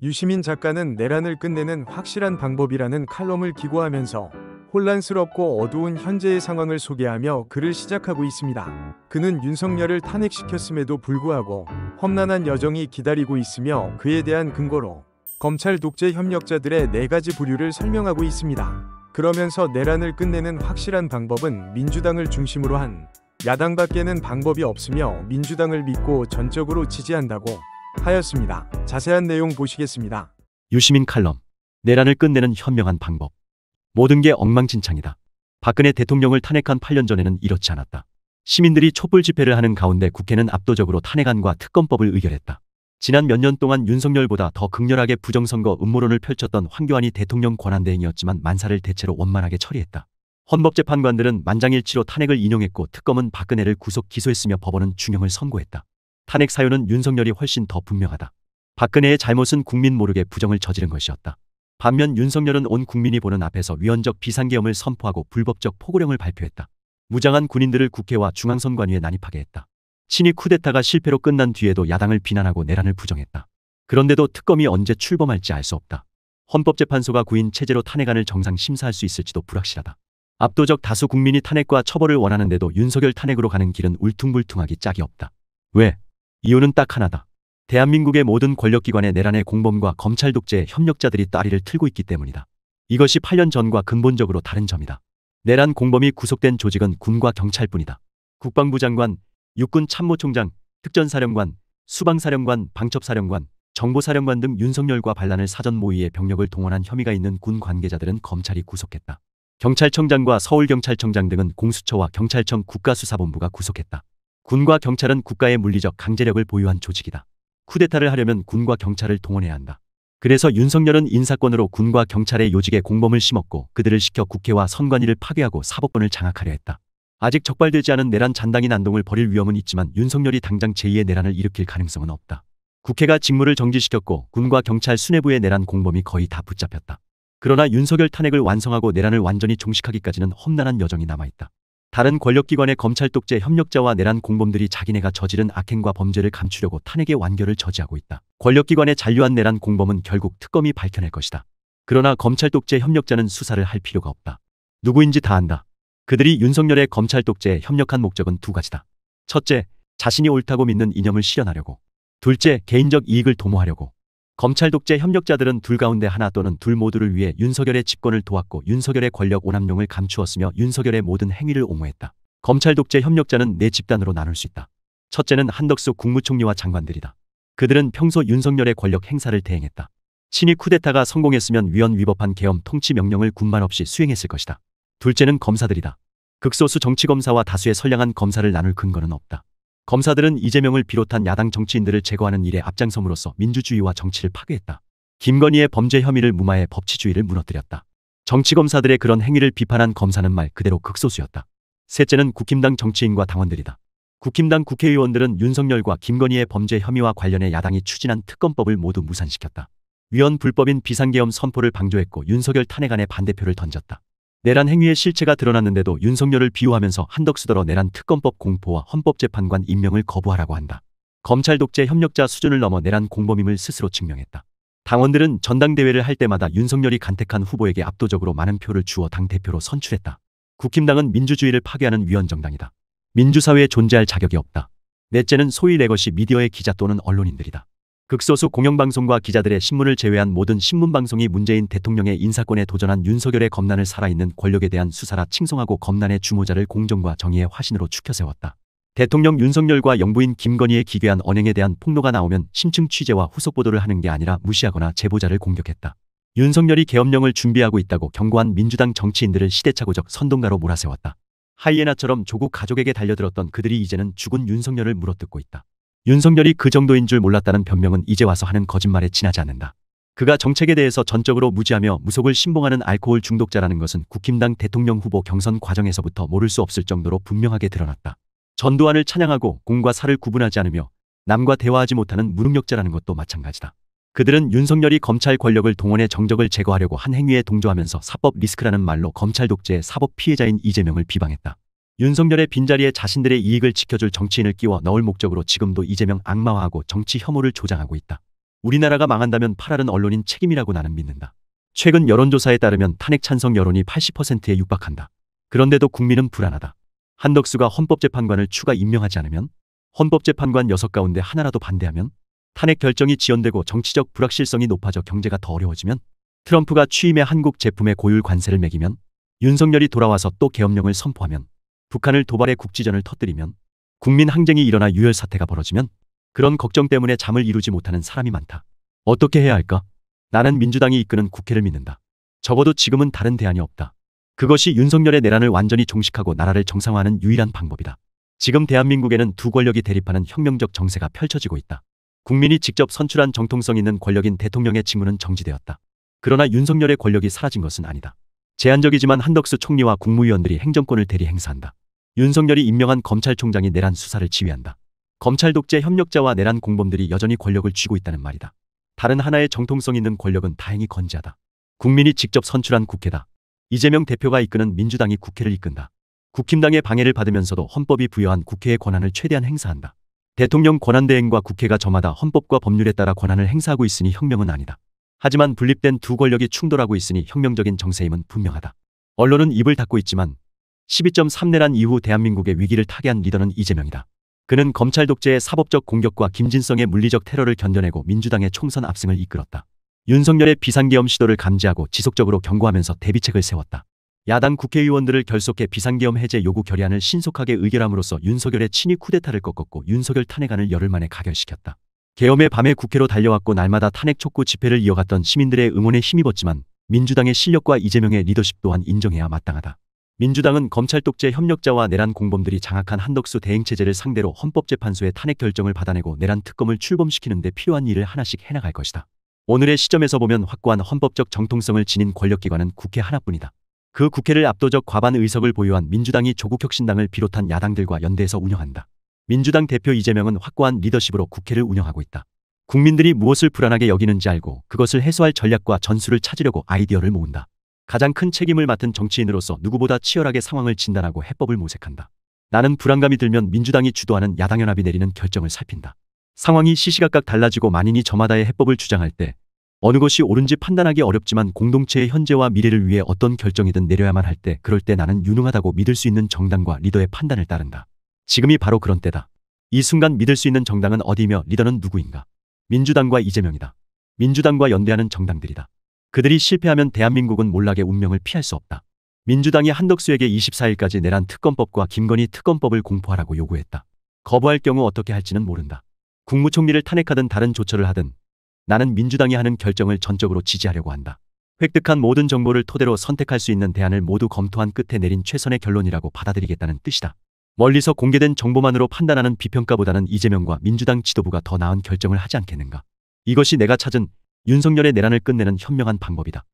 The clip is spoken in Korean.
유시민 작가는 내란을 끝내는 확실한 방법이라는 칼럼을 기고하면서 혼란스럽고 어두운 현재의 상황을 소개하며 글을 시작하고 있습니다. 그는 윤석열을 탄핵시켰음에도 불구하고 험난한 여정이 기다리고 있으며 그에 대한 근거로 검찰 독재 협력자들의 4가지 부류를 설명하고 있습니다. 그러면서 내란을 끝내는 확실한 방법은 민주당을 중심으로 한 야당밖에는 방법이 없으며 민주당을 믿고 전적으로 지지한다고 하였습니다. 자세한 내용 보시겠습니다. 유시민 칼럼. 내란을 끝내는 현명한 방법. 모든 게 엉망진창이다. 박근혜 대통령을 탄핵한 8년 전에는 이렇지 않았다. 시민들이 촛불 집회를 하는 가운데 국회는 압도적으로 탄핵안과 특검법을 의결했다. 지난 몇 년 동안 윤석열보다 더 극렬하게 부정선거 음모론을 펼쳤던 황교안이 대통령 권한대행이었지만 만사를 대체로 원만하게 처리했다. 헌법재판관들은 만장일치로 탄핵을 인용했고 특검은 박근혜를 구속 기소했으며 법원은 중형을 선고했다. 탄핵 사유는 윤석열이 훨씬 더 분명하다. 박근혜의 잘못은 국민 모르게 부정을 저지른 것이었다. 반면 윤석열은 온 국민이 보는 앞에서 위헌적 비상계엄을 선포하고 불법적 포고령을 발표했다. 무장한 군인들을 국회와 중앙선관위에 난입하게 했다. 친위 쿠데타가 실패로 끝난 뒤에도 야당을 비난하고 내란을 부정했다. 그런데도 특검이 언제 출범할지 알 수 없다. 헌법재판소가 구인 체제로 탄핵안을 정상 심사할 수 있을지도 불확실하다. 압도적 다수 국민이 탄핵과 처벌을 원하는데도 윤석열 탄핵으로 가는 길은 울퉁불퉁하기 짝이 없다. 왜? 이유는 딱 하나다. 대한민국의 모든 권력기관의 내란의 공범과 검찰 독재의 협력자들이 따리를 틀고 있기 때문이다. 이것이 8년 전과 근본적으로 다른 점이다. 내란 공범이 구속된 조직은 군과 경찰뿐이다. 국방부 장관, 육군 참모총장, 특전사령관, 수방사령관, 방첩사령관, 정보사령관 등 윤석열과 반란을 사전 모의에 병력을 동원한 혐의가 있는 군 관계자들은 검찰이 구속했다. 경찰청장과 서울경찰청장 등은 공수처와 경찰청 국가수사본부가 구속했다. 군과 경찰은 국가의 물리적 강제력을 보유한 조직이다. 쿠데타를 하려면 군과 경찰을 동원해야 한다. 그래서 윤석열은 인사권으로 군과 경찰의 요직에 공범을 심었고 그들을 시켜 국회와 선관위를 파괴하고 사법권을 장악하려 했다. 아직 적발되지 않은 내란 잔당이 난동을 벌일 위험은 있지만 윤석열이 당장 제2의 내란을 일으킬 가능성은 없다. 국회가 직무를 정지시켰고 군과 경찰 수뇌부의 내란 공범이 거의 다 붙잡혔다. 그러나 윤석열 탄핵을 완성하고 내란을 완전히 종식하기까지는 험난한 여정이 남아있다. 다른 권력기관의 검찰 독재 협력자와 내란 공범들이 자기네가 저지른 악행과 범죄를 감추려고 탄핵의 완결을 저지하고 있다. 권력기관의 잔류한 내란 공범은 결국 특검이 밝혀낼 것이다. 그러나 검찰 독재 협력자는 수사를 할 필요가 없다. 누구인지 다 안다. 그들이 윤석열의 검찰 독재에 협력한 목적은 2가지다. 첫째, 자신이 옳다고 믿는 이념을 실현하려고. 둘째, 개인적 이익을 도모하려고. 검찰 독재 협력자들은 둘 가운데 하나 또는 둘 모두를 위해 윤석열의 집권을 도왔고 윤석열의 권력 오남용을 감추었으며 윤석열의 모든 행위를 옹호했다. 검찰 독재 협력자는 4집단으로 나눌 수 있다. 첫째는 한덕수 국무총리와 장관들이다. 그들은 평소 윤석열의 권력 행사를 대행했다. 친위 쿠데타가 성공했으면 위헌 위법한 계엄 통치 명령을 군말 없이 수행했을 것이다. 둘째는 검사들이다. 극소수 정치검사와 다수의 선량한 검사를 나눌 근거는 없다. 검사들은 이재명을 비롯한 야당 정치인들을 제거하는 일에 앞장섬으로써 민주주의와 정치를 파괴했다. 김건희의 범죄 혐의를 무마해 법치주의를 무너뜨렸다. 정치검사들의 그런 행위를 비판한 검사는 말 그대로 극소수였다. 셋째는 국힘당 정치인과 당원들이다. 국힘당 국회의원들은 윤석열과 김건희의 범죄 혐의와 관련해 야당이 추진한 특검법을 모두 무산시켰다. 위헌 불법인 비상계엄 선포를 방조했고 윤석열 탄핵안에 반대표를 던졌다. 내란 행위의 실체가 드러났는데도 윤석열을 비호하면서 한덕수더러 내란 특검법 공포와 헌법재판관 임명을 거부하라고 한다. 검찰 독재 협력자 수준을 넘어 내란 공범임을 스스로 증명했다. 당원들은 전당대회를 할 때마다 윤석열이 간택한 후보에게 압도적으로 많은 표를 주어 당대표로 선출했다. 국힘당은 민주주의를 파괴하는 위헌정당이다. 민주사회에 존재할 자격이 없다. 넷째는 소위 레거시 미디어의 기자 또는 언론인들이다. 극소수 공영방송과 기자들의 신문을 제외한 모든 신문방송이 문재인 대통령의 인사권에 도전한 윤석열의 검난을 살아있는 권력에 대한 수사라 칭송하고 검난의 주모자를 공정과 정의의 화신으로 추켜세웠다. 대통령 윤석열과 영부인 김건희의 기괴한 언행에 대한 폭로가 나오면 심층 취재와 후속 보도를 하는 게 아니라 무시하거나 제보자를 공격했다. 윤석열이 계엄령을 준비하고 있다고 경고한 민주당 정치인들을 시대착오적 선동가로 몰아세웠다. 하이에나처럼 조국 가족에게 달려들었던 그들이 이제는 죽은 윤석열을 물어뜯고 있다. 윤석열이 그 정도인 줄 몰랐다는 변명은 이제 와서 하는 거짓말에 지나지 않는다. 그가 정책에 대해서 전적으로 무지하며 무속을 신봉하는 알코올 중독자라는 것은 국힘당 대통령 후보 경선 과정에서부터 모를 수 없을 정도로 분명하게 드러났다. 전두환을 찬양하고 공과 사를 구분하지 않으며 남과 대화하지 못하는 무능력자라는 것도 마찬가지다. 그들은 윤석열이 검찰 권력을 동원해 정적을 제거하려고 한 행위에 동조하면서 사법 리스크라는 말로 검찰 독재의 사법 피해자인 이재명을 비방했다. 윤석열의 빈자리에 자신들의 이익을 지켜줄 정치인을 끼워 넣을 목적으로 지금도 이재명 악마화하고 정치 혐오를 조장하고 있다. 우리나라가 망한다면 팔아른 언론인 책임이라고 나는 믿는다. 최근 여론조사에 따르면 탄핵 찬성 여론이 80%에 육박한다. 그런데도 국민은 불안하다. 한덕수가 헌법재판관을 추가 임명하지 않으면, 헌법재판관 6 가운데 하나라도 반대하면, 탄핵 결정이 지연되고 정치적 불확실성이 높아져 경제가 더 어려워지면, 트럼프가 취임해 한국 제품에 고율 관세를 매기면, 윤석열이 돌아와서 또 계엄령을 선포하면, 북한을 도발해 국지전을 터뜨리면, 국민 항쟁이 일어나 유혈 사태가 벌어지면, 그런 걱정 때문에 잠을 이루지 못하는 사람이 많다. 어떻게 해야 할까? 나는 민주당이 이끄는 국회를 믿는다. 적어도 지금은 다른 대안이 없다. 그것이 윤석열의 내란을 완전히 종식하고 나라를 정상화하는 유일한 방법이다. 지금 대한민국에는 두 권력이 대립하는 혁명적 정세가 펼쳐지고 있다. 국민이 직접 선출한 정통성 있는 권력인 대통령의 직무는 정지되었다. 그러나 윤석열의 권력이 사라진 것은 아니다. 제한적이지만 한덕수 총리와 국무위원들이 행정권을 대리 행사한다. 윤석열이 임명한 검찰총장이 내란 수사를 지휘한다. 검찰 독재 협력자와 내란 공범들이 여전히 권력을 쥐고 있다는 말이다. 다른 하나의 정통성 있는 권력은 다행히 건재하다. 국민이 직접 선출한 국회다. 이재명 대표가 이끄는 민주당이 국회를 이끈다. 국힘당의 방해를 받으면서도 헌법이 부여한 국회의 권한을 최대한 행사한다. 대통령 권한대행과 국회가 저마다 헌법과 법률에 따라 권한을 행사하고 있으니 혁명은 아니다. 하지만 분립된 두 권력이 충돌하고 있으니 혁명적인 정세임은 분명하다. 언론은 입을 닫고 있지만 12.3 내란 이후 대한민국의 위기를 타개한 리더는 이재명이다. 그는 검찰 독재의 사법적 공격과 김진성의 물리적 테러를 견뎌내고 민주당의 총선 압승을 이끌었다. 윤석열의 비상계엄 시도를 감지하고 지속적으로 경고하면서 대비책을 세웠다. 야당 국회의원들을 결속해 비상계엄 해제 요구 결의안을 신속하게 의결함으로써 윤석열의 친위 쿠데타를 꺾었고 윤석열 탄핵안을 열흘 만에 가결시켰다. 계엄의 밤에 국회로 달려왔고 날마다 탄핵 촉구 집회를 이어갔던 시민들의 응원에 힘입었지만 민주당의 실력과 이재명의 리더십 또한 인정해야 마땅하다. 민주당은 검찰 독재 협력자와 내란 공범들이 장악한 한덕수 대행체제를 상대로 헌법재판소의 탄핵 결정을 받아내고 내란 특검을 출범시키는 데 필요한 일을 하나씩 해나갈 것이다. 오늘의 시점에서 보면 확고한 헌법적 정통성을 지닌 권력기관은 국회 하나뿐이다. 그 국회를 압도적 과반 의석을 보유한 민주당이 조국혁신당을 비롯한 야당들과 연대해서 운영한다. 민주당 대표 이재명은 확고한 리더십으로 국회를 운영하고 있다. 국민들이 무엇을 불안하게 여기는지 알고 그것을 해소할 전략과 전술을 찾으려고 아이디어를 모은다. 가장 큰 책임을 맡은 정치인으로서 누구보다 치열하게 상황을 진단하고 해법을 모색한다. 나는 불안감이 들면 민주당이 주도하는 야당연합이 내리는 결정을 살핀다. 상황이 시시각각 달라지고 만인이 저마다의 해법을 주장할 때 어느 것이 옳은지 판단하기 어렵지만 공동체의 현재와 미래를 위해 어떤 결정이든 내려야만 할 때 그럴 때 나는 유능하다고 믿을 수 있는 정당과 리더의 판단을 따른다. 지금이 바로 그런 때다. 이 순간 믿을 수 있는 정당은 어디며 리더는 누구인가? 민주당과 이재명이다. 민주당과 연대하는 정당들이다. 그들이 실패하면 대한민국은 몰락의 운명을 피할 수 없다. 민주당이 한덕수에게 24일까지 내란 특검법과 김건희 특검법을 공포하라고 요구했다. 거부할 경우 어떻게 할지는 모른다. 국무총리를 탄핵하든 다른 조처를 하든 나는 민주당이 하는 결정을 전적으로 지지하려고 한다. 획득한 모든 정보를 토대로 선택할 수 있는 대안을 모두 검토한 끝에 내린 최선의 결론이라고 받아들이겠다는 뜻이다. 멀리서 공개된 정보만으로 판단하는 비평가보다는 이재명과 민주당 지도부가 더 나은 결정을 하지 않겠는가. 이것이 내가 찾은 윤석열의 내란을 끝내는 현명한 방법이다.